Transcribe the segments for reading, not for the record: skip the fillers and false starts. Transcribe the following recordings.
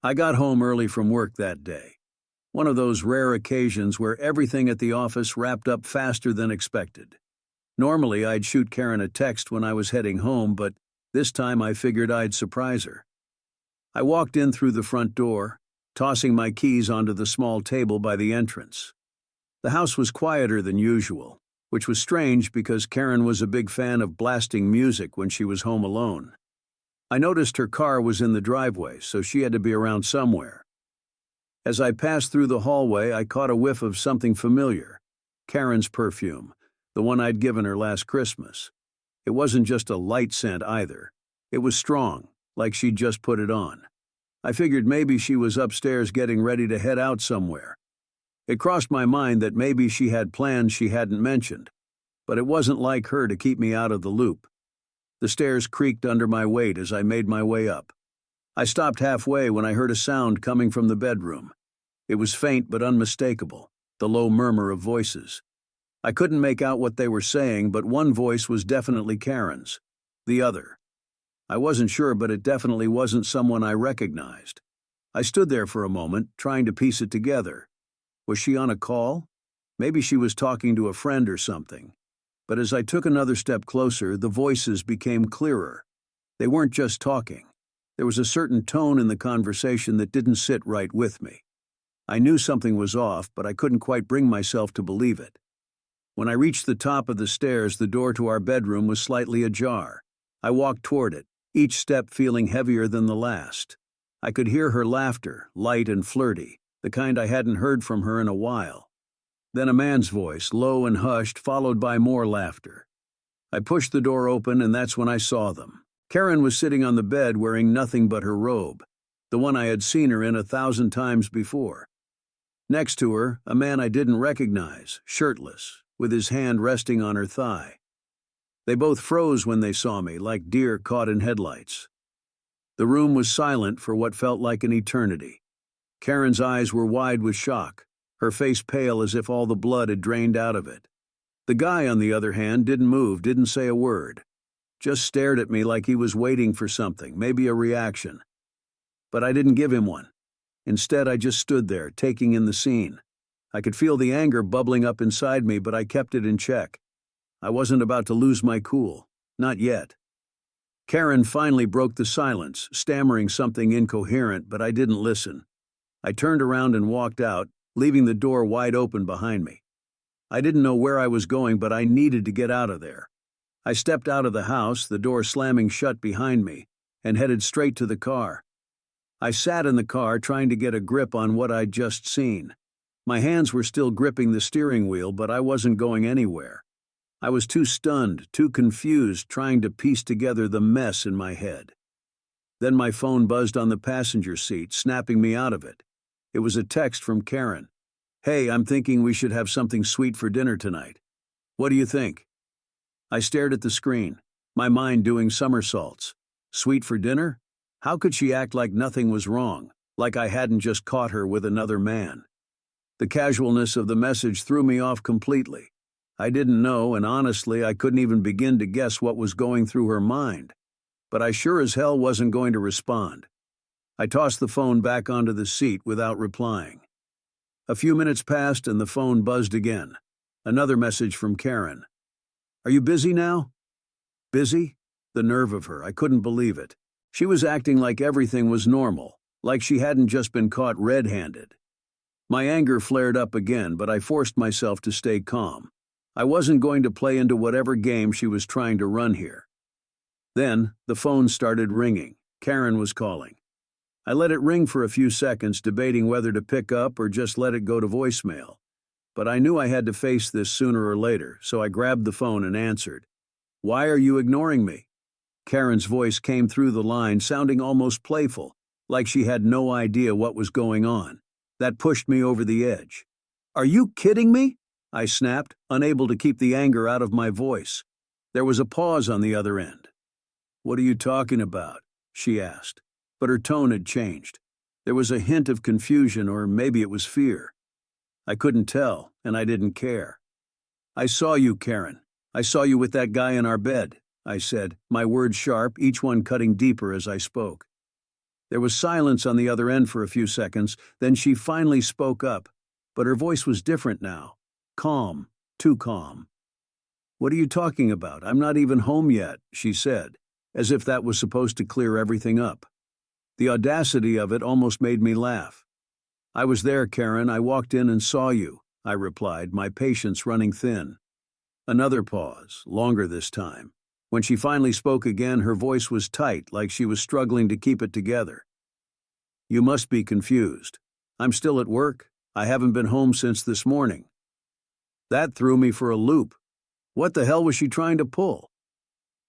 I got home early from work that day. One of those rare occasions where everything at the office wrapped up faster than expected. Normally, I'd shoot Karen a text when I was heading home, but this time I figured I'd surprise her. I walked in through the front door, tossing my keys onto the small table by the entrance. The house was quieter than usual, which was strange because Karen was a big fan of blasting music when she was home alone. I noticed her car was in the driveway, so she had to be around somewhere. As I passed through the hallway, I caught a whiff of something familiar, Karen's perfume, the one I'd given her last Christmas. It wasn't just a light scent either. It was strong, like she'd just put it on. I figured maybe she was upstairs getting ready to head out somewhere. It crossed my mind that maybe she had plans she hadn't mentioned, but it wasn't like her to keep me out of the loop. The stairs creaked under my weight as I made my way up. I stopped halfway when I heard a sound coming from the bedroom. It was faint but unmistakable, the low murmur of voices. I couldn't make out what they were saying, but one voice was definitely Karen's. The other. I wasn't sure, but it definitely wasn't someone I recognized. I stood there for a moment, trying to piece it together. Was she on a call? Maybe she was talking to a friend or something. But as I took another step closer, the voices became clearer. They weren't just talking. There was a certain tone in the conversation that didn't sit right with me. I knew something was off, but I couldn't quite bring myself to believe it. When I reached the top of the stairs, the door to our bedroom was slightly ajar. I walked toward it, each step feeling heavier than the last. I could hear her laughter, light and flirty, the kind I hadn't heard from her in a while. Then a man's voice, low and hushed, followed by more laughter. I pushed the door open, and that's when I saw them. Karen was sitting on the bed wearing nothing but her robe, the one I had seen her in 1,000 times before. Next to her, a man I didn't recognize, shirtless, with his hand resting on her thigh. They both froze when they saw me, like deer caught in headlights. The room was silent for what felt like an eternity. Karen's eyes were wide with shock, her face pale as if all the blood had drained out of it. The guy, on the other hand, didn't move, didn't say a word. Just stared at me like he was waiting for something, maybe a reaction. But I didn't give him one. Instead, I just stood there, taking in the scene. I could feel the anger bubbling up inside me, but I kept it in check. I wasn't about to lose my cool. Not yet. Karen finally broke the silence, stammering something incoherent, but I didn't listen. I turned around and walked out, leaving the door wide open behind me. I didn't know where I was going, but I needed to get out of there. I stepped out of the house, the door slamming shut behind me, and headed straight to the car. I sat in the car trying to get a grip on what I'd just seen. My hands were still gripping the steering wheel, but I wasn't going anywhere. I was too stunned, too confused, trying to piece together the mess in my head. Then my phone buzzed on the passenger seat, snapping me out of it. It was a text from Karen. "Hey, I'm thinking we should have something sweet for dinner tonight. What do you think?" I stared at the screen, my mind doing somersaults. Sweet for dinner? How could she act like nothing was wrong, like I hadn't just caught her with another man? The casualness of the message threw me off completely. I didn't know, and honestly, I couldn't even begin to guess what was going through her mind. But I sure as hell wasn't going to respond. I tossed the phone back onto the seat without replying. A few minutes passed and the phone buzzed again. Another message from Karen. "Are you busy now?" Busy? The nerve of her, I couldn't believe it. She was acting like everything was normal, like she hadn't just been caught red-handed. My anger flared up again, but I forced myself to stay calm. I wasn't going to play into whatever game she was trying to run here. Then, the phone started ringing. Karen was calling. I let it ring for a few seconds, debating whether to pick up or just let it go to voicemail. But I knew I had to face this sooner or later, so I grabbed the phone and answered. "Why are you ignoring me?" Karen's voice came through the line, sounding almost playful, like she had no idea what was going on. That pushed me over the edge. "Are you kidding me?" I snapped, unable to keep the anger out of my voice. There was a pause on the other end. "What are you talking about?" she asked, but her tone had changed. There was a hint of confusion, or maybe it was fear. I couldn't tell, and I didn't care. "I saw you, Karen. I saw you with that guy in our bed," I said, my words sharp, each one cutting deeper as I spoke. There was silence on the other end for a few seconds, then she finally spoke up, but her voice was different now. Calm, too calm. "What are you talking about? I'm not even home yet," she said, as if that was supposed to clear everything up. The audacity of it almost made me laugh. "I was there, Karen. I walked in and saw you," I replied, my patience running thin. Another pause, longer this time. When she finally spoke again, her voice was tight, like she was struggling to keep it together. "You must be confused. I'm still at work. I haven't been home since this morning." That threw me for a loop. What the hell was she trying to pull?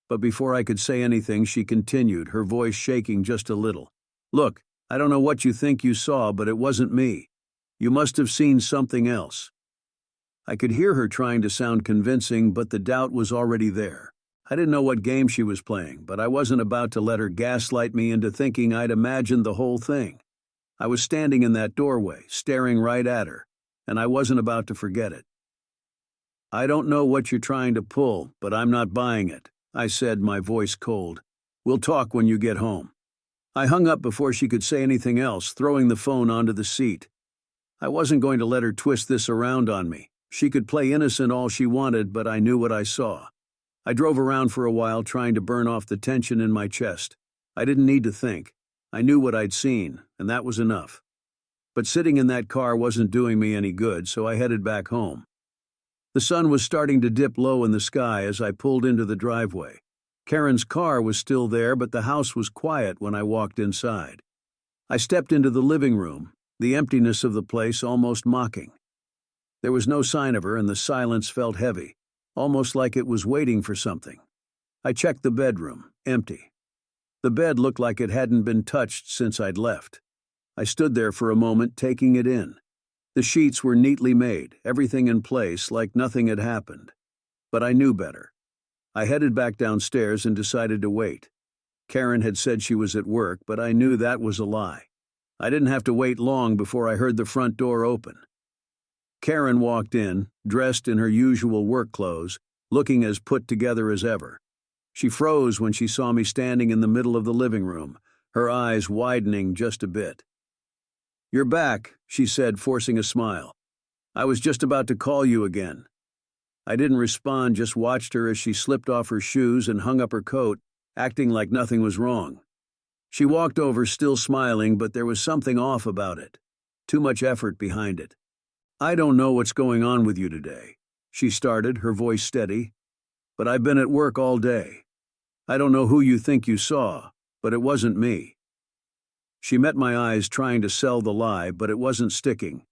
But before I could say anything, she continued, her voice shaking just a little. "Look, I don't know what you think you saw, but it wasn't me. You must have seen something else." I could hear her trying to sound convincing, but the doubt was already there. I didn't know what game she was playing, but I wasn't about to let her gaslight me into thinking I'd imagined the whole thing. I was standing in that doorway, staring right at her, and I wasn't about to forget it. "I don't know what you're trying to pull, but I'm not buying it," I said, my voice cold. "We'll talk when you get home." I hung up before she could say anything else, throwing the phone onto the seat. I wasn't going to let her twist this around on me. She could play innocent all she wanted, but I knew what I saw. I drove around for a while, trying to burn off the tension in my chest. I didn't need to think. I knew what I'd seen, and that was enough. But sitting in that car wasn't doing me any good, so I headed back home. The sun was starting to dip low in the sky as I pulled into the driveway. Karen's car was still there, but the house was quiet when I walked inside. I stepped into the living room, the emptiness of the place almost mocking. There was no sign of her, and the silence felt heavy, almost like it was waiting for something. I checked the bedroom, empty. The bed looked like it hadn't been touched since I'd left. I stood there for a moment, taking it in. The sheets were neatly made, everything in place, like nothing had happened. But I knew better. I headed back downstairs and decided to wait. Karen had said she was at work, but I knew that was a lie. I didn't have to wait long before I heard the front door open. Karen walked in, dressed in her usual work clothes, looking as put together as ever. She froze when she saw me standing in the middle of the living room, her eyes widening just a bit. "You're back," she said, forcing a smile. "I was just about to call you again." I didn't respond, just watched her as she slipped off her shoes and hung up her coat, acting like nothing was wrong. She walked over, still smiling, but there was something off about it. Too much effort behind it. "I don't know what's going on with you today," she started, her voice steady. "But I've been at work all day. I don't know who you think you saw, but it wasn't me." She met my eyes, trying to sell the lie, but it wasn't sticking.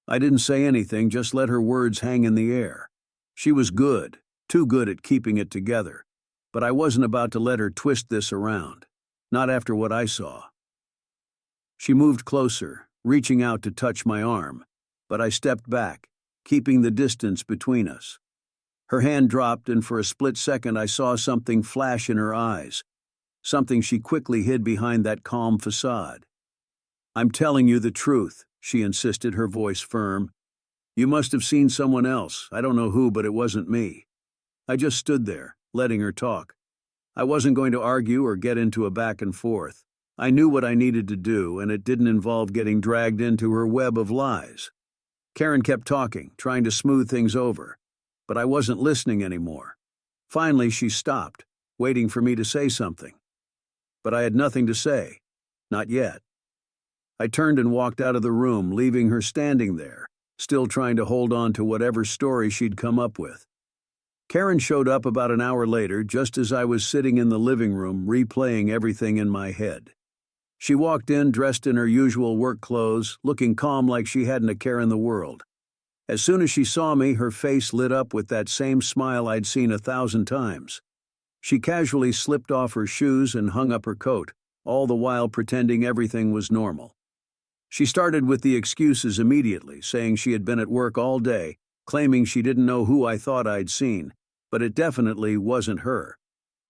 I didn't say anything, just let her words hang in the air. She was good, too good at keeping it together, but I wasn't about to let her twist this around, not after what I saw. She moved closer, reaching out to touch my arm, but I stepped back, keeping the distance between us. Her hand dropped, and for a split second I saw something flash in her eyes, something she quickly hid behind that calm facade. "I'm telling you the truth," she insisted, her voice firm. "You must have seen someone else. I don't know who, but it wasn't me." I just stood there, letting her talk. I wasn't going to argue or get into a back and forth. I knew what I needed to do, and it didn't involve getting dragged into her web of lies. Karen kept talking, trying to smooth things over, but I wasn't listening anymore. Finally, she stopped, waiting for me to say something. But I had nothing to say. Not yet. I turned and walked out of the room, leaving her standing there, still trying to hold on to whatever story she'd come up with. Karen showed up about an hour later, just as I was sitting in the living room, replaying everything in my head. She walked in, dressed in her usual work clothes, looking calm like she hadn't a care in the world. As soon as she saw me, her face lit up with that same smile I'd seen 1,000 times. She casually slipped off her shoes and hung up her coat, all the while pretending everything was normal. She started with the excuses immediately, saying she had been at work all day, claiming she didn't know who I thought I'd seen, but it definitely wasn't her.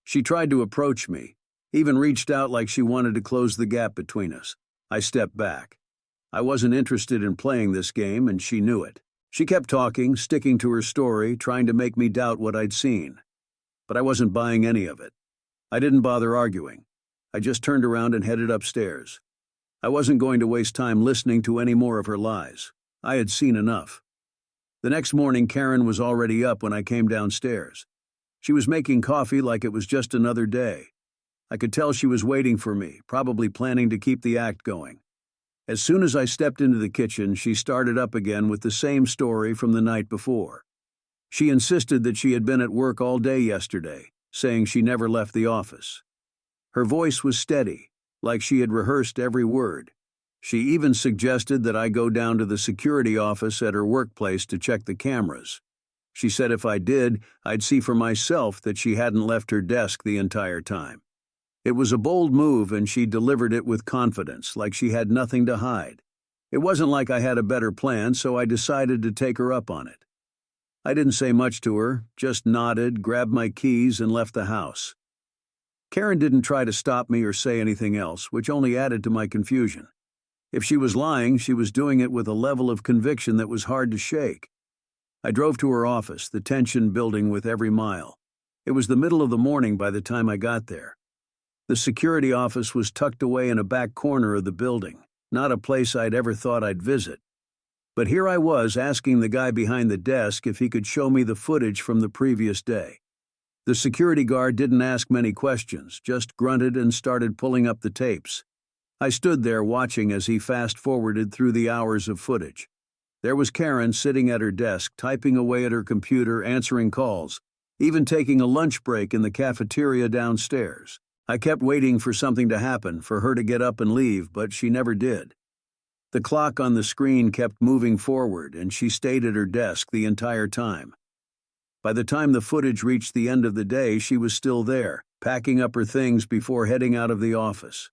She tried to approach me, even reached out like she wanted to close the gap between us. I stepped back. I wasn't interested in playing this game, and she knew it. She kept talking, sticking to her story, trying to make me doubt what I'd seen. But I wasn't buying any of it. I didn't bother arguing. I just turned around and headed upstairs. I wasn't going to waste time listening to any more of her lies. I had seen enough. The next morning, Karen was already up when I came downstairs. She was making coffee like it was just another day. I could tell she was waiting for me, probably planning to keep the act going. As soon as I stepped into the kitchen, she started up again with the same story from the night before. She insisted that she had been at work all day yesterday, saying she never left the office. Her voice was steady, like she had rehearsed every word. She even suggested that I go down to the security office at her workplace to check the cameras. She said if I did, I'd see for myself that she hadn't left her desk the entire time. It was a bold move, and she delivered it with confidence, like she had nothing to hide. It wasn't like I had a better plan, so I decided to take her up on it. I didn't say much to her, just nodded, grabbed my keys, and left the house. Karen didn't try to stop me or say anything else, which only added to my confusion. If she was lying, she was doing it with a level of conviction that was hard to shake. I drove to her office, the tension building with every mile. It was the middle of the morning by the time I got there. The security office was tucked away in a back corner of the building, not a place I'd ever thought I'd visit. But here I was asking the guy behind the desk if he could show me the footage from the previous day. The security guard didn't ask many questions, just grunted and started pulling up the tapes. I stood there watching as he fast-forwarded through the hours of footage. There was Karen sitting at her desk, typing away at her computer, answering calls, even taking a lunch break in the cafeteria downstairs. I kept waiting for something to happen, for her to get up and leave, but she never did. The clock on the screen kept moving forward, and she stayed at her desk the entire time. By the time the footage reached the end of the day, she was still there, packing up her things before heading out of the office.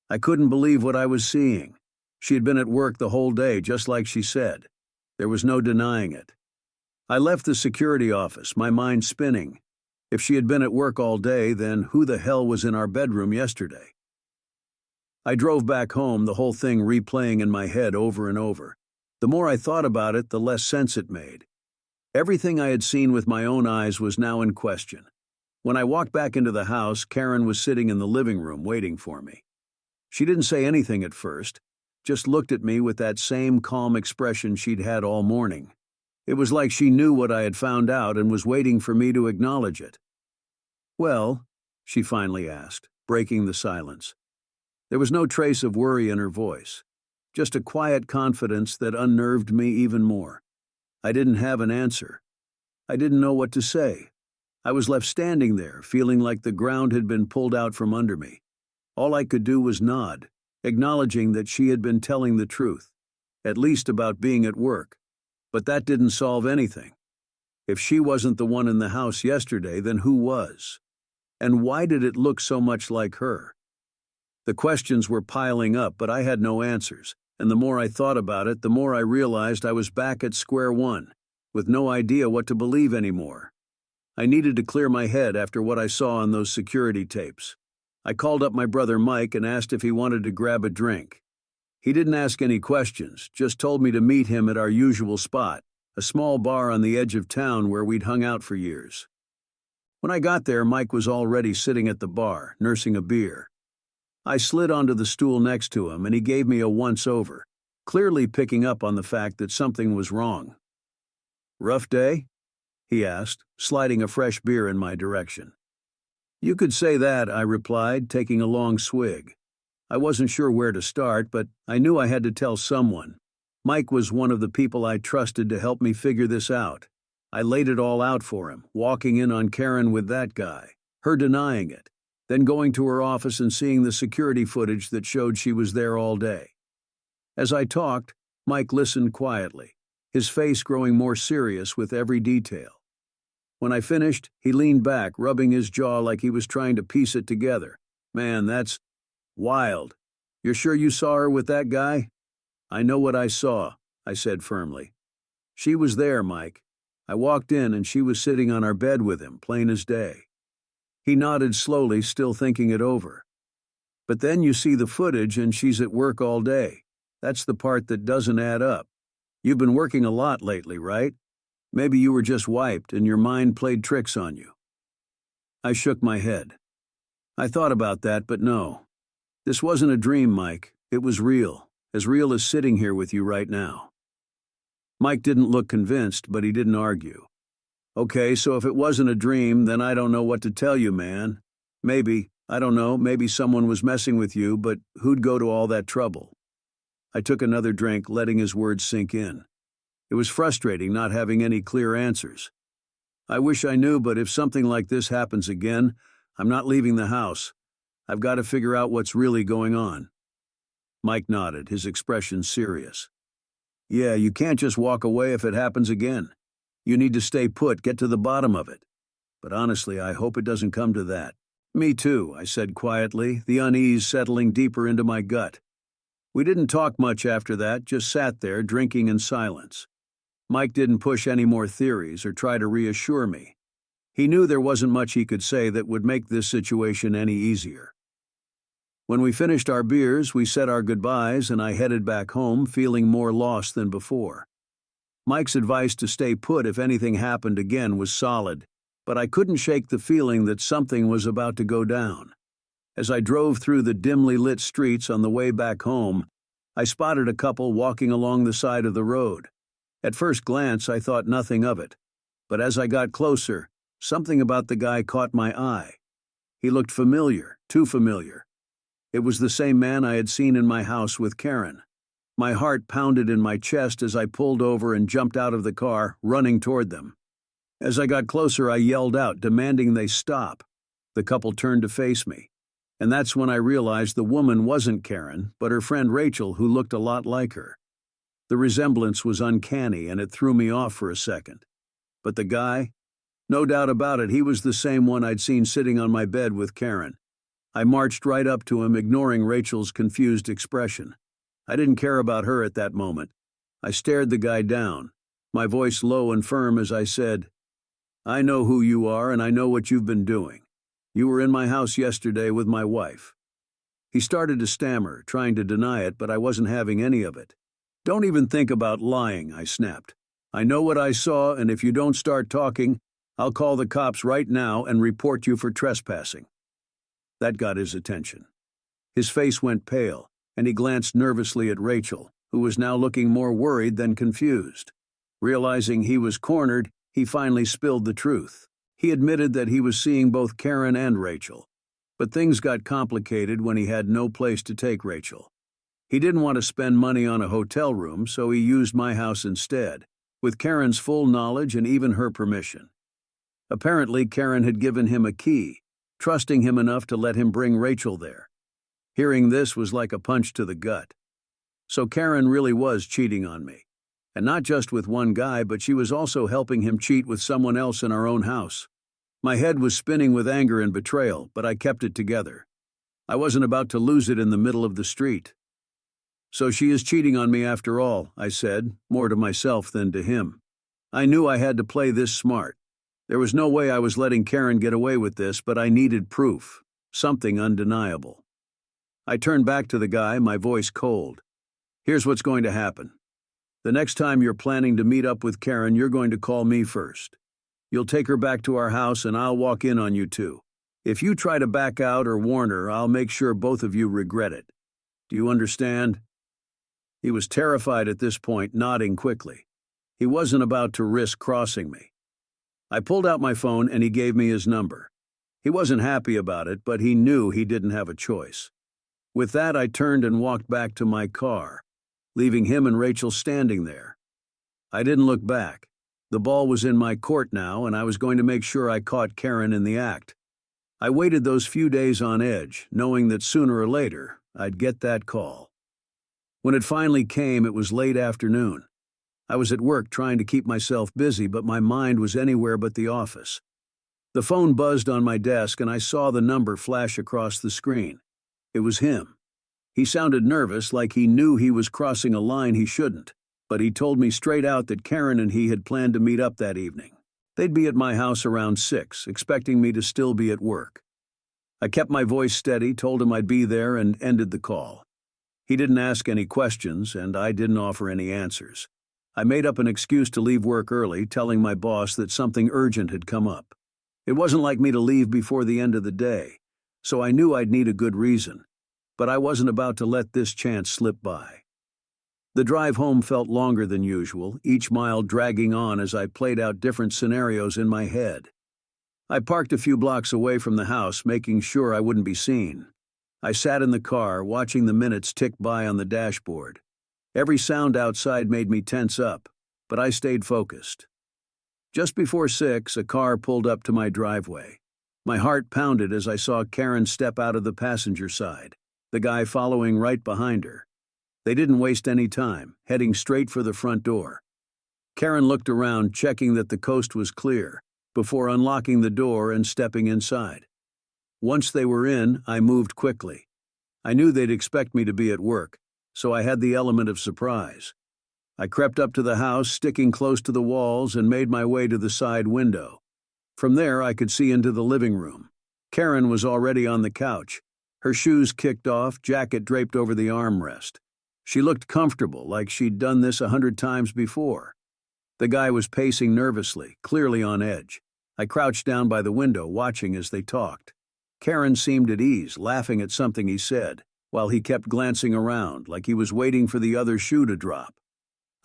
I couldn't believe what I was seeing. She had been at work the whole day, just like she said. There was no denying it. I left the security office, my mind spinning. If she had been at work all day, then who the hell was in our bedroom yesterday? I drove back home, the whole thing replaying in my head over and over. The more I thought about it, the less sense it made. Everything I had seen with my own eyes was now in question. When I walked back into the house, Karen was sitting in the living room waiting for me. She didn't say anything at first, just looked at me with that same calm expression she'd had all morning. It was like she knew what I had found out and was waiting for me to acknowledge it. "Well?" she finally asked, breaking the silence. There was no trace of worry in her voice, just a quiet confidence that unnerved me even more. I didn't have an answer. I didn't know what to say. I was left standing there, feeling like the ground had been pulled out from under me. All I could do was nod, acknowledging that she had been telling the truth, at least about being at work. But that didn't solve anything. If she wasn't the one in the house yesterday, then who was? And why did it look so much like her? The questions were piling up, but I had no answers, and the more I thought about it, the more I realized I was back at square one, with no idea what to believe anymore. I needed to clear my head after what I saw on those security tapes. I called up my brother Mike and asked if he wanted to grab a drink. He didn't ask any questions, just told me to meet him at our usual spot, a small bar on the edge of town where we'd hung out for years. When I got there, Mike was already sitting at the bar, nursing a beer. I slid onto the stool next to him, and he gave me a once-over, clearly picking up on the fact that something was wrong. "Rough day?" he asked, sliding a fresh beer in my direction. "You could say that," I replied, taking a long swig. I wasn't sure where to start, but I knew I had to tell someone. Mike was one of the people I trusted to help me figure this out. I laid it all out for him, walking in on Karen with that guy, her denying it, then going to her office and seeing the security footage that showed she was there all day. As I talked, Mike listened quietly, his face growing more serious with every detail. When I finished, he leaned back, rubbing his jaw like he was trying to piece it together. "Man, that's wild. You're sure you saw her with that guy?" "I know what I saw," I said firmly. "She was there, Mike. I walked in and she was sitting on our bed with him, plain as day." He nodded slowly, still thinking it over. "But then you see the footage and she's at work all day. That's the part that doesn't add up. You've been working a lot lately, right? Maybe you were just wiped and your mind played tricks on you." I shook my head. I thought about that, but no. This wasn't a dream, Mike. It was real as sitting here with you right now. Mike didn't look convinced, but he didn't argue. Okay, so if it wasn't a dream, then I don't know what to tell you, man. Maybe, I don't know, maybe someone was messing with you, but who'd go to all that trouble? I took another drink, letting his words sink in. It was frustrating not having any clear answers. I wish I knew, but if something like this happens again, I'm not leaving the house. I've got to figure out what's really going on. Mike nodded, his expression serious. Yeah, you can't just walk away if it happens again. You need to stay put, get to the bottom of it. But honestly, I hope it doesn't come to that. Me too, I said quietly, the unease settling deeper into my gut. We didn't talk much after that, just sat there, drinking in silence. Mike didn't push any more theories or try to reassure me. He knew there wasn't much he could say that would make this situation any easier. When we finished our beers, we said our goodbyes and I headed back home feeling more lost than before. Mike's advice to stay put if anything happened again was solid, but I couldn't shake the feeling that something was about to go down. As I drove through the dimly lit streets on the way back home, I spotted a couple walking along the side of the road. At first glance, I thought nothing of it, but as I got closer, something about the guy caught my eye. He looked familiar, too familiar. It was the same man I had seen in my house with Karen. My heart pounded in my chest as I pulled over and jumped out of the car, running toward them. As I got closer, I yelled out, demanding they stop. The couple turned to face me, and that's when I realized the woman wasn't Karen, but her friend Rachel, who looked a lot like her. The resemblance was uncanny, and it threw me off for a second. But the guy? No doubt about it, he was the same one I'd seen sitting on my bed with Karen. I marched right up to him, ignoring Rachel's confused expression. I didn't care about her at that moment. I stared the guy down, my voice low and firm as I said, I know who you are and I know what you've been doing. You were in my house yesterday with my wife. He started to stammer, trying to deny it, but I wasn't having any of it. Don't even think about lying, I snapped. I know what I saw, and if you don't start talking, I'll call the cops right now and report you for trespassing. That got his attention. His face went pale, and he glanced nervously at Rachel, who was now looking more worried than confused. Realizing he was cornered, he finally spilled the truth. He admitted that he was seeing both Karen and Rachel, but things got complicated when he had no place to take Rachel. He didn't want to spend money on a hotel room, so he used my house instead, with Karen's full knowledge and even her permission. Apparently, Karen had given him a key, trusting him enough to let him bring Rachel there. Hearing this was like a punch to the gut. So Karen really was cheating on me. And not just with one guy, but she was also helping him cheat with someone else in our own house. My head was spinning with anger and betrayal, but I kept it together. I wasn't about to lose it in the middle of the street. So she is cheating on me after all, I said, more to myself than to him. I knew I had to play this smart. There was no way I was letting Karen get away with this, but I needed proof, something undeniable. I turned back to the guy, my voice cold. Here's what's going to happen. The next time you're planning to meet up with Karen, you're going to call me first. You'll take her back to our house and I'll walk in on you too. If you try to back out or warn her, I'll make sure both of you regret it. Do you understand? He was terrified at this point, nodding quickly. He wasn't about to risk crossing me. I pulled out my phone and he gave me his number. He wasn't happy about it, but he knew he didn't have a choice. With that, I turned and walked back to my car, leaving him and Rachel standing there. I didn't look back. The ball was in my court now, and I was going to make sure I caught Karen in the act. I waited those few days on edge, knowing that sooner or later, I'd get that call. When it finally came, it was late afternoon. I was at work trying to keep myself busy, but my mind was anywhere but the office. The phone buzzed on my desk, and I saw the number flash across the screen. It was him. He sounded nervous, like he knew he was crossing a line he shouldn't, but he told me straight out that Karen and he had planned to meet up that evening. They'd be at my house around 6, expecting me to still be at work. I kept my voice steady, told him I'd be there, and ended the call. He didn't ask any questions, and I didn't offer any answers. I made up an excuse to leave work early, telling my boss that something urgent had come up. It wasn't like me to leave before the end of the day, so I knew I'd need a good reason, but I wasn't about to let this chance slip by. The drive home felt longer than usual, each mile dragging on as I played out different scenarios in my head. I parked a few blocks away from the house, making sure I wouldn't be seen. I sat in the car, watching the minutes tick by on the dashboard. Every sound outside made me tense up, but I stayed focused. Just before 6, a car pulled up to my driveway. My heart pounded as I saw Karen step out of the passenger side, the guy following right behind her. They didn't waste any time, heading straight for the front door. Karen looked around, checking that the coast was clear, before unlocking the door and stepping inside. Once they were in, I moved quickly. I knew they'd expect me to be at work, so I had the element of surprise. I crept up to the house, sticking close to the walls, and made my way to the side window. From there, I could see into the living room. Karen was already on the couch, her shoes kicked off, jacket draped over the armrest. She looked comfortable, like she'd done this 100 times before. The guy was pacing nervously, clearly on edge. I crouched down by the window, watching as they talked. Karen seemed at ease, laughing at something he said, while he kept glancing around, like he was waiting for the other shoe to drop.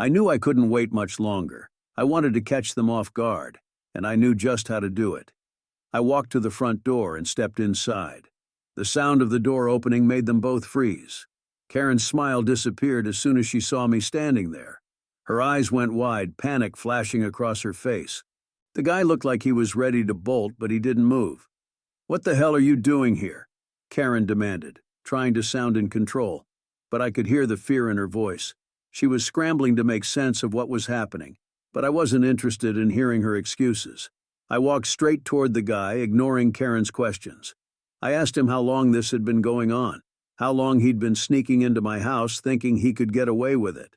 I knew I couldn't wait much longer. I wanted to catch them off guard, and I knew just how to do it. I walked to the front door and stepped inside. The sound of the door opening made them both freeze. Karen's smile disappeared as soon as she saw me standing there. Her eyes went wide, panic flashing across her face. The guy looked like he was ready to bolt, but he didn't move. "What the hell are you doing here?" Karen demanded, trying to sound in control, but I could hear the fear in her voice. She was scrambling to make sense of what was happening, but I wasn't interested in hearing her excuses. I walked straight toward the guy, ignoring Karen's questions. I asked him how long this had been going on, how long he'd been sneaking into my house thinking he could get away with it.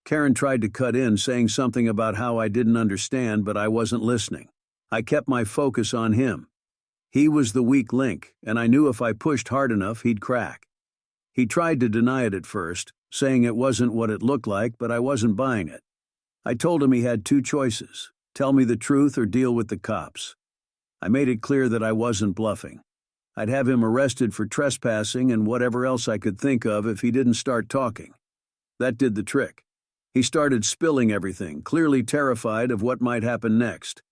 Karen tried to cut in, saying something about how I didn't understand, but I wasn't listening. I kept my focus on him. He was the weak link, and I knew if I pushed hard enough, he'd crack. He tried to deny it at first, saying it wasn't what it looked like, but I wasn't buying it. I told him he had 2 choices: tell me the truth or deal with the cops. I made it clear that I wasn't bluffing. I'd have him arrested for trespassing and whatever else I could think of if he didn't start talking. That did the trick. He started spilling everything, clearly terrified of what might happen next.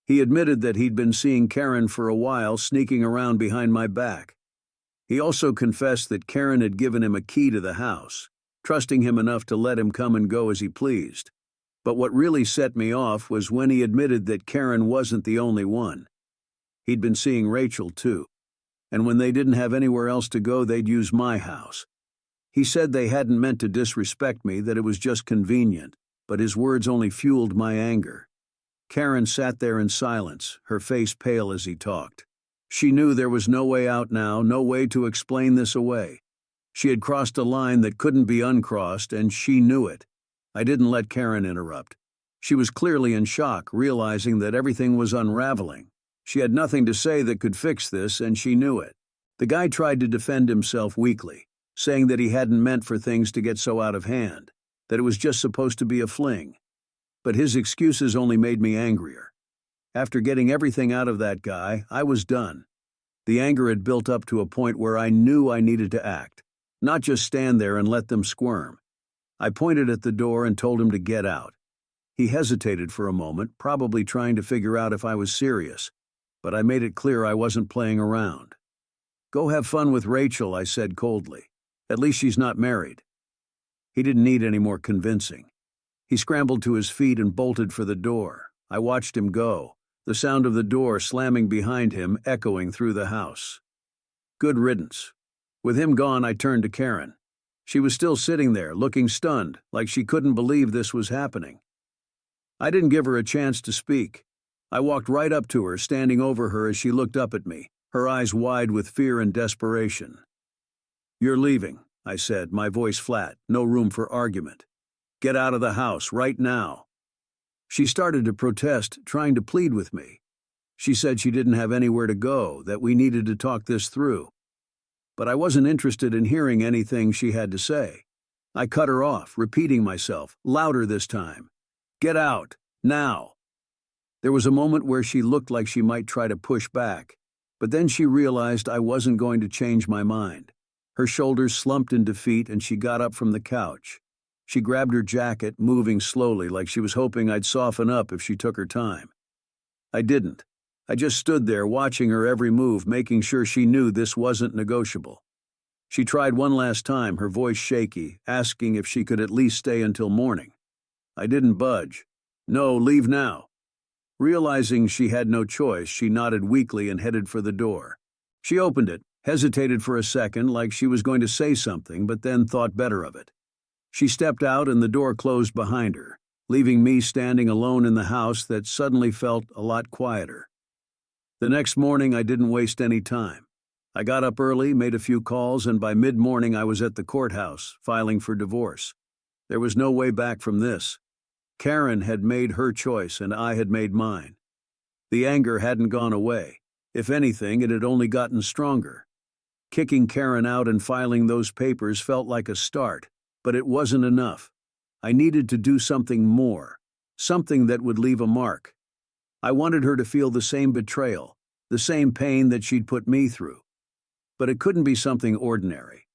He admitted that he'd been seeing Karen for a while, sneaking around behind my back. He also confessed that Karen had given him a key to the house, trusting him enough to let him come and go as he pleased. But what really set me off was when he admitted that Karen wasn't the only one. He'd been seeing Rachel, too. And when they didn't have anywhere else to go, they'd use my house. He said they hadn't meant to disrespect me, that it was just convenient, but his words only fueled my anger. Karen sat there in silence, her face pale as he talked. She knew there was no way out now, no way to explain this away. She had crossed a line that couldn't be uncrossed, and she knew it. I didn't let Karen interrupt. She was clearly in shock, realizing that everything was unraveling. She had nothing to say that could fix this, and she knew it. The guy tried to defend himself weakly, saying that he hadn't meant for things to get so out of hand, that it was just supposed to be a fling. But his excuses only made me angrier. After getting everything out of that guy, I was done. The anger had built up to a point where I knew I needed to act, not just stand there and let them squirm. I pointed at the door and told him to get out. He hesitated for a moment, probably trying to figure out if I was serious, but I made it clear I wasn't playing around. "Go have fun with Rachel," I said coldly. "At least she's not married." He didn't need any more convincing. He scrambled to his feet and bolted for the door. I watched him go, the sound of the door slamming behind him echoing through the house. Good riddance. With him gone, I turned to Karen. She was still sitting there, looking stunned, like she couldn't believe this was happening. I didn't give her a chance to speak. I walked right up to her, standing over her as she looked up at me, her eyes wide with fear and desperation. "You're leaving," I said, my voice flat, no room for argument. "Get out of the house, right now." She started to protest, trying to plead with me. She said she didn't have anywhere to go, that we needed to talk this through. But I wasn't interested in hearing anything she had to say. I cut her off, repeating myself, louder this time. "Get out, now." There was a moment where she looked like she might try to push back, But then she realized I wasn't going to change my mind. Her shoulders slumped in defeat and she got up from the couch. She grabbed her jacket, moving slowly like she was hoping I'd soften up if she took her time. I didn't. I just stood there watching her every move, making sure she knew this wasn't negotiable. She tried one last time, her voice shaky, asking if she could at least stay until morning. I didn't budge. No, leave now. Realizing she had no choice, she nodded weakly and headed for the door. She opened it, hesitated for a second like she was going to say something, but then thought better of it. She stepped out and the door closed behind her, leaving me standing alone in the house that suddenly felt a lot quieter. The next morning, I didn't waste any time. I got up early, made a few calls, and by mid-morning I was at the courthouse, filing for divorce. There was no way back from this. Karen had made her choice and I had made mine. The anger hadn't gone away. If anything, it had only gotten stronger. Kicking Karen out and filing those papers felt like a start, but it wasn't enough. I needed to do something more, something that would leave a mark. I wanted her to feel the same betrayal, the same pain that she'd put me through. But it couldn't be something ordinary.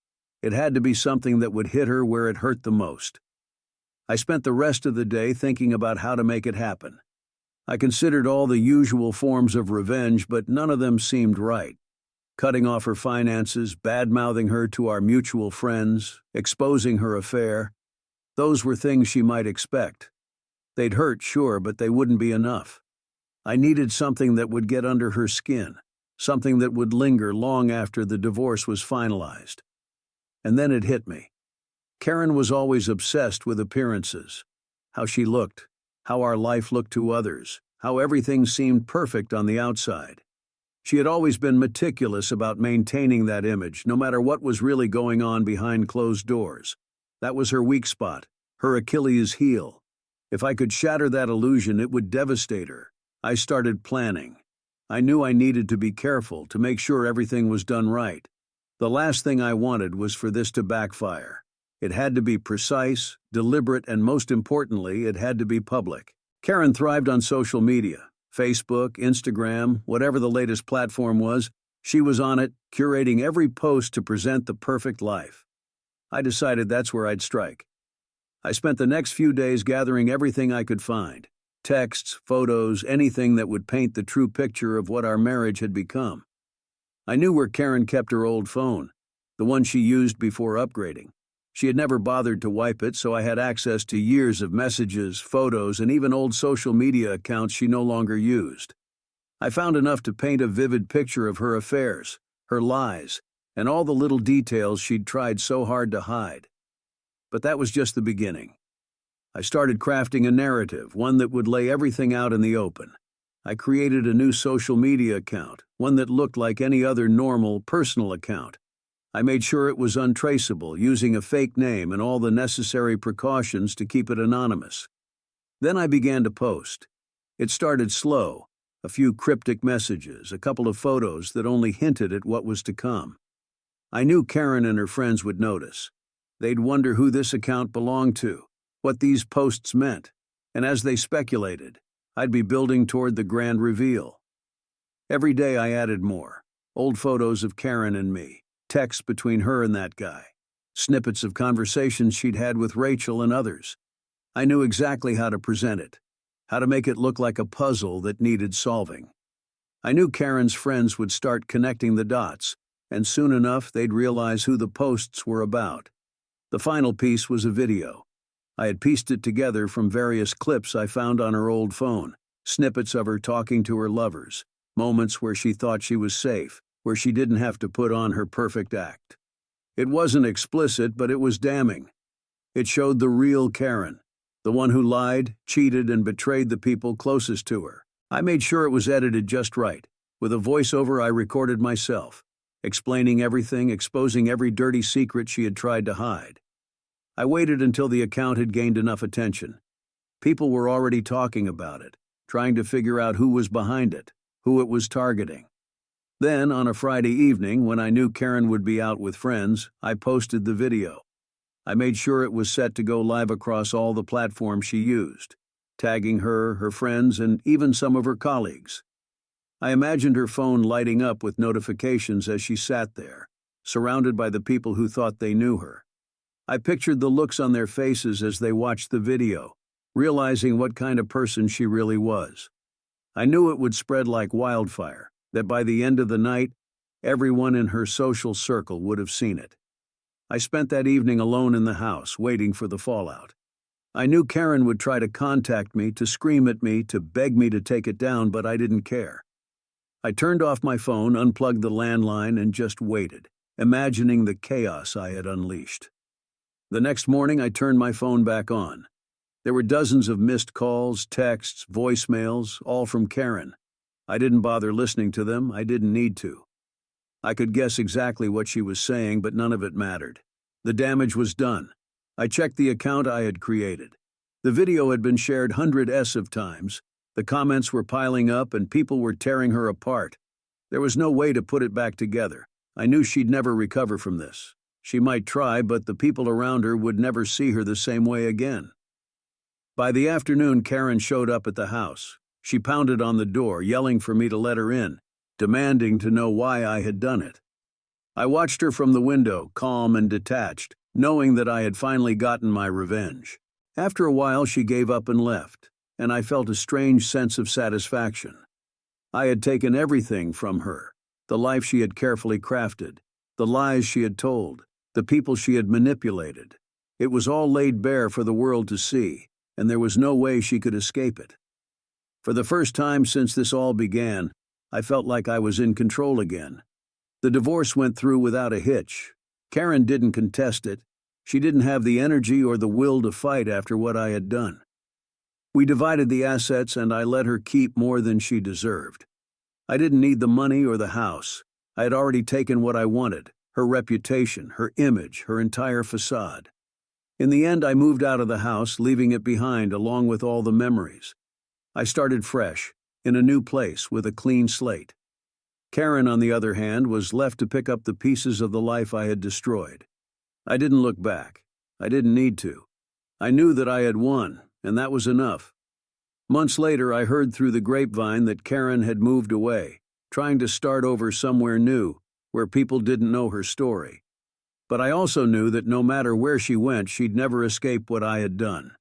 It had to be something that would hit her where it hurt the most. I spent the rest of the day thinking about how to make it happen. I considered all the usual forms of revenge, but none of them seemed right. Cutting off her finances, bad-mouthing her to our mutual friends, exposing her affair. Those were things she might expect. They'd hurt, sure, but they wouldn't be enough. I needed something that would get under her skin, something that would linger long after the divorce was finalized. And then it hit me. Karen was always obsessed with appearances. How she looked, how our life looked to others, how everything seemed perfect on the outside. She had always been meticulous about maintaining that image, no matter what was really going on behind closed doors. That was her weak spot, her Achilles heel. If I could shatter that illusion, it would devastate her. I started planning. I knew I needed to be careful to make sure everything was done right. The last thing I wanted was for this to backfire. It had to be precise, deliberate, and most importantly, it had to be public. Karen thrived on social media. Facebook, Instagram, whatever the latest platform was, she was on it, curating every post to present the perfect life. I decided that's where I'd strike. I spent the next few days gathering everything I could find. Texts, photos, anything that would paint the true picture of what our marriage had become. I knew where Karen kept her old phone, the one she used before upgrading. She had never bothered to wipe it, so I had access to years of messages, photos, and even old social media accounts she no longer used. I found enough to paint a vivid picture of her affairs, her lies, and all the little details she'd tried so hard to hide. But that was just the beginning. I started crafting a narrative, one that would lay everything out in the open. I created a new social media account, one that looked like any other normal, personal account. I made sure it was untraceable, using a fake name and all the necessary precautions to keep it anonymous. Then I began to post. It started slow, a few cryptic messages, a couple of photos that only hinted at what was to come. I knew Karen and her friends would notice. They'd wonder who this account belonged to, what these posts meant, and as they speculated, I'd be building toward the grand reveal. Every day I added more, old photos of Karen and me, texts between her and that guy, snippets of conversations she'd had with Rachel and others. I knew exactly how to present it, how to make it look like a puzzle that needed solving. I knew Karen's friends would start connecting the dots, and soon enough they'd realize who the posts were about. The final piece was a video. I had pieced it together from various clips I found on her old phone, snippets of her talking to her lovers, moments where she thought she was safe, where she didn't have to put on her perfect act. It wasn't explicit, but it was damning. It showed the real Karen, the one who lied, cheated, and betrayed the people closest to her. I made sure it was edited just right. With a voiceover I recorded myself, explaining everything, exposing every dirty secret she had tried to hide. I waited until the account had gained enough attention. People were already talking about it, trying to figure out who was behind it, who it was targeting. Then, on a Friday evening, when I knew Karen would be out with friends, I posted the video. I made sure it was set to go live across all the platforms she used, tagging her, her friends, and even some of her colleagues. I imagined her phone lighting up with notifications as she sat there, surrounded by the people who thought they knew her. I pictured the looks on their faces as they watched the video, realizing what kind of person she really was. I knew it would spread like wildfire, that by the end of the night, everyone in her social circle would have seen it. I spent that evening alone in the house, waiting for the fallout. I knew Karen would try to contact me, to scream at me, to beg me to take it down, but I didn't care. I turned off my phone, unplugged the landline, and just waited, imagining the chaos I had unleashed. The next morning, I turned my phone back on. There were dozens of missed calls, texts, voicemails, all from Karen. I didn't bother listening to them. I didn't need to. I could guess exactly what she was saying, but none of it mattered. The damage was done. I checked the account I had created. The video had been shared hundreds of times. The comments were piling up and people were tearing her apart. There was no way to put it back together. I knew she'd never recover from this. She might try, but the people around her would never see her the same way again. By the afternoon, Karen showed up at the house. She pounded on the door, yelling for me to let her in, demanding to know why I had done it. I watched her from the window, calm and detached, knowing that I had finally gotten my revenge. After a while, she gave up and left, and I felt a strange sense of satisfaction. I had taken everything from her, the life she had carefully crafted, the lies she had told, the people she had manipulated. It was all laid bare for the world to see, and there was no way she could escape it. For the first time since this all began, I felt like I was in control again. The divorce went through without a hitch. Karen didn't contest it. She didn't have the energy or the will to fight after what I had done. We divided the assets and I let her keep more than she deserved. I didn't need the money or the house. I had already taken what I wanted, her reputation, her image, her entire facade. In the end, I moved out of the house, leaving it behind along with all the memories. I started fresh, in a new place with a clean slate. Karen, on the other hand, was left to pick up the pieces of the life I had destroyed. I didn't look back. I didn't need to. I knew that I had won, and that was enough. Months later, I heard through the grapevine that Karen had moved away, trying to start over somewhere new, where people didn't know her story. But I also knew that no matter where she went, she'd never escape what I had done.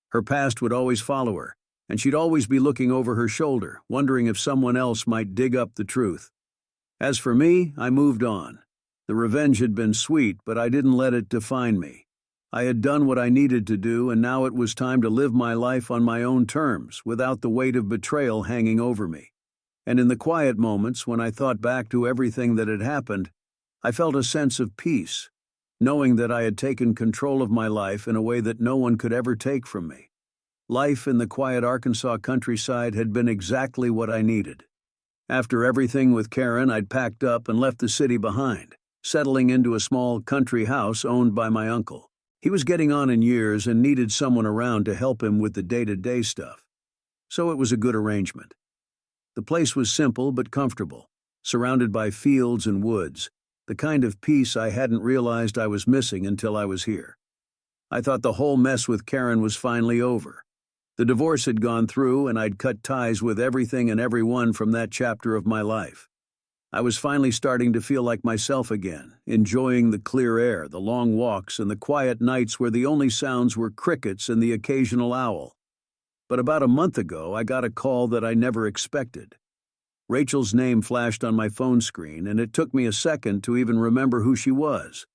Her past would always follow her, and she'd always be looking over her shoulder, wondering if someone else might dig up the truth. As for me, I moved on. The revenge had been sweet, but I didn't let it define me. I had done what I needed to do, and now it was time to live my life on my own terms, without the weight of betrayal hanging over me. And in the quiet moments, when I thought back to everything that had happened, I felt a sense of peace, knowing that I had taken control of my life in a way that no one could ever take from me. Life in the quiet Arkansas countryside had been exactly what I needed. After everything with Karen, I'd packed up and left the city behind, settling into a small country house owned by my uncle. He was getting on in years and needed someone around to help him with the day-to-day stuff. So it was a good arrangement. The place was simple but comfortable, surrounded by fields and woods, the kind of peace I hadn't realized I was missing until I was here. I thought the whole mess with Karen was finally over. The divorce had gone through, and I'd cut ties with everything and everyone from that chapter of my life. I was finally starting to feel like myself again, enjoying the clear air, the long walks, and the quiet nights where the only sounds were crickets and the occasional owl. But about a month ago, I got a call that I never expected. Rachel's name flashed on my phone screen, and it took me a second to even remember who she was.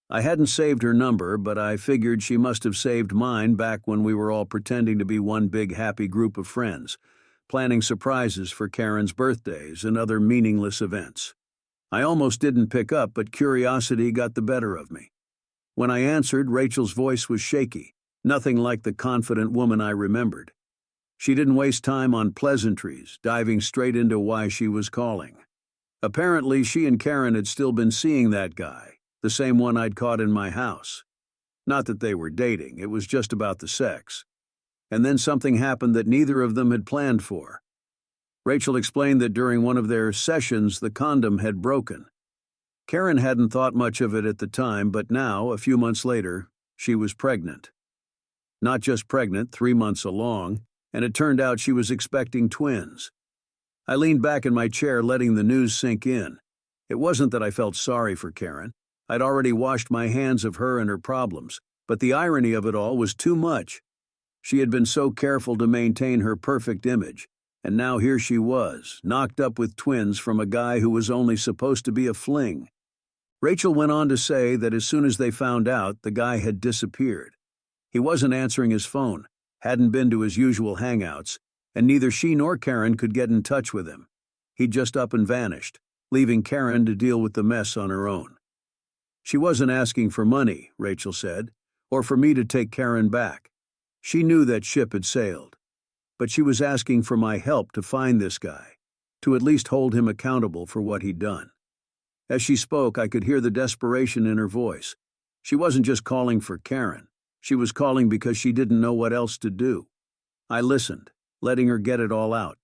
I hadn't saved her number, but I figured she must have saved mine back when we were all pretending to be one big happy group of friends, planning surprises for Karen's birthdays and other meaningless events. I almost didn't pick up, but curiosity got the better of me. When I answered, Rachel's voice was shaky, nothing like the confident woman I remembered. She didn't waste time on pleasantries, diving straight into why she was calling. Apparently, she and Karen had still been seeing that guy, the same one I'd caught in my house. Not that they were dating, it was just about the sex. And then something happened that neither of them had planned for. Rachel explained that during one of their sessions, the condom had broken. Karen hadn't thought much of it at the time, but now, a few months later, she was pregnant. Not just pregnant, 3 months along, and it turned out she was expecting twins. I leaned back in my chair, letting the news sink in. It wasn't that I felt sorry for Karen. I'd already washed my hands of her and her problems, but the irony of it all was too much. She had been so careful to maintain her perfect image, and now here she was, knocked up with twins from a guy who was only supposed to be a fling. Rachel went on to say that as soon as they found out, the guy had disappeared. He wasn't answering his phone, hadn't been to his usual hangouts, and neither she nor Karen could get in touch with him. He'd just up and vanished, leaving Karen to deal with the mess on her own. She wasn't asking for money, Rachel said, or for me to take Karen back. She knew that ship had sailed. But she was asking for my help to find this guy, to at least hold him accountable for what he'd done. As she spoke, I could hear the desperation in her voice. She wasn't just calling for Karen. She was calling because she didn't know what else to do. I listened, letting her get it all out.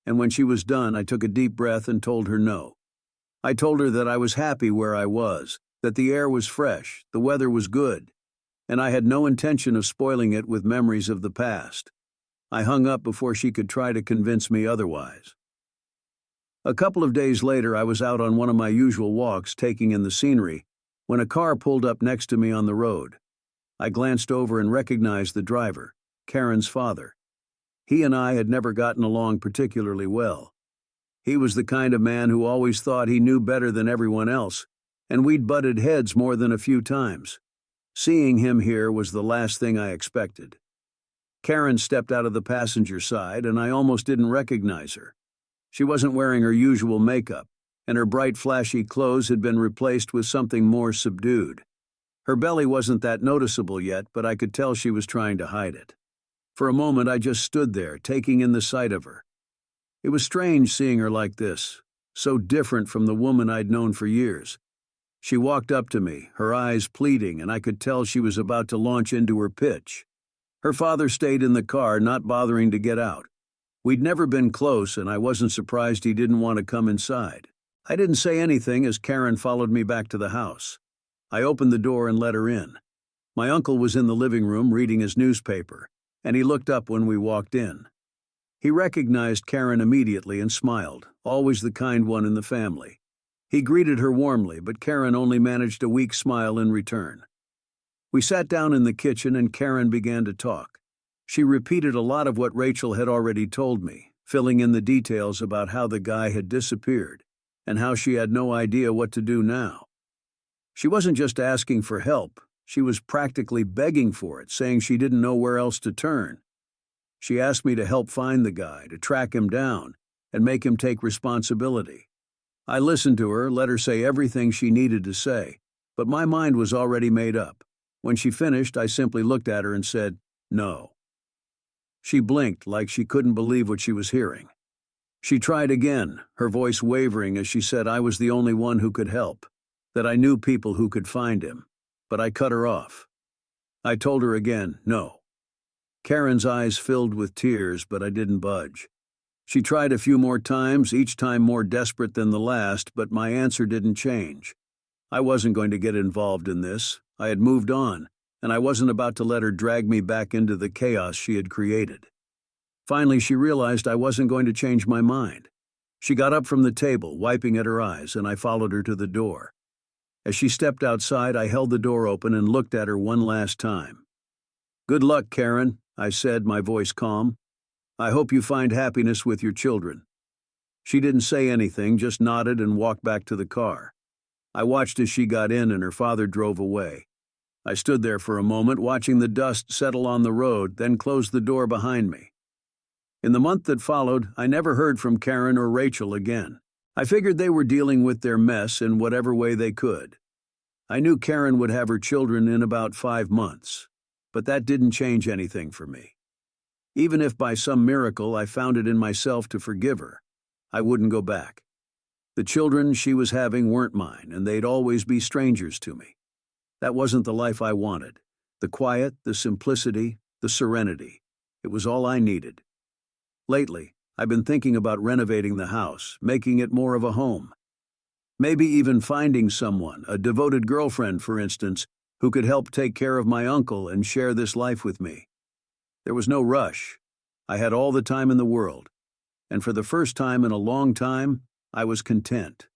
And when she was done, I took a deep breath and told her no. I told her that I was happy where I was, that the air was fresh, the weather was good, and I had no intention of spoiling it with memories of the past. I hung up before she could try to convince me otherwise. A couple of days later, I was out on one of my usual walks, taking in the scenery, when a car pulled up next to me on the road. I glanced over and recognized the driver, Karen's father. He and I had never gotten along particularly well. He was the kind of man who always thought he knew better than everyone else, and we'd butted heads more than a few times. Seeing him here was the last thing I expected. Karen stepped out of the passenger side, and I almost didn't recognize her. She wasn't wearing her usual makeup, and her bright, flashy clothes had been replaced with something more subdued. Her belly wasn't that noticeable yet, but I could tell she was trying to hide it. For a moment, I just stood there, taking in the sight of her. It was strange seeing her like this, so different from the woman I'd known for years. She walked up to me, her eyes pleading, and I could tell she was about to launch into her pitch. Her father stayed in the car, not bothering to get out. We'd never been close, and I wasn't surprised he didn't want to come inside. I didn't say anything as Karen followed me back to the house. I opened the door and let her in. My uncle was in the living room reading his newspaper, and he looked up when we walked in. He recognized Karen immediately and smiled, always the kind one in the family. He greeted her warmly, but Karen only managed a weak smile in return. We sat down in the kitchen and Karen began to talk. She repeated a lot of what Rachel had already told me, filling in the details about how the guy had disappeared and how she had no idea what to do now. She wasn't just asking for help, she was practically begging for it, saying she didn't know where else to turn. She asked me to help find the guy, to track him down, and make him take responsibility. I listened to her, let her say everything she needed to say, but my mind was already made up. When she finished, I simply looked at her and said, "No." She blinked like she couldn't believe what she was hearing. She tried again, her voice wavering as she said I was the only one who could help, that I knew people who could find him, but I cut her off. I told her again, no. Karen's eyes filled with tears, but I didn't budge. She tried a few more times, each time more desperate than the last, but my answer didn't change. I wasn't going to get involved in this. I had moved on, and I wasn't about to let her drag me back into the chaos she had created. Finally, she realized I wasn't going to change my mind. She got up from the table, wiping at her eyes, and I followed her to the door. As she stepped outside, I held the door open and looked at her one last time. "Good luck, Karen," I said, my voice calm. "I hope you find happiness with your children." She didn't say anything, just nodded and walked back to the car. I watched as she got in and her father drove away. I stood there for a moment, watching the dust settle on the road, then closed the door behind me. In the month that followed, I never heard from Karen or Rachel again. I figured they were dealing with their mess in whatever way they could. I knew Karen would have her children in about 5 months, but that didn't change anything for me. Even if by some miracle I found it in myself to forgive her, I wouldn't go back. The children she was having weren't mine, and they'd always be strangers to me. That wasn't the life I wanted. The quiet, the simplicity, the serenity. It was all I needed. Lately, I've been thinking about renovating the house, making it more of a home. Maybe even finding someone, a devoted girlfriend, for instance, who could help take care of my uncle and share this life with me. There was no rush. I had all the time in the world. and for the first time in a long time, I was content.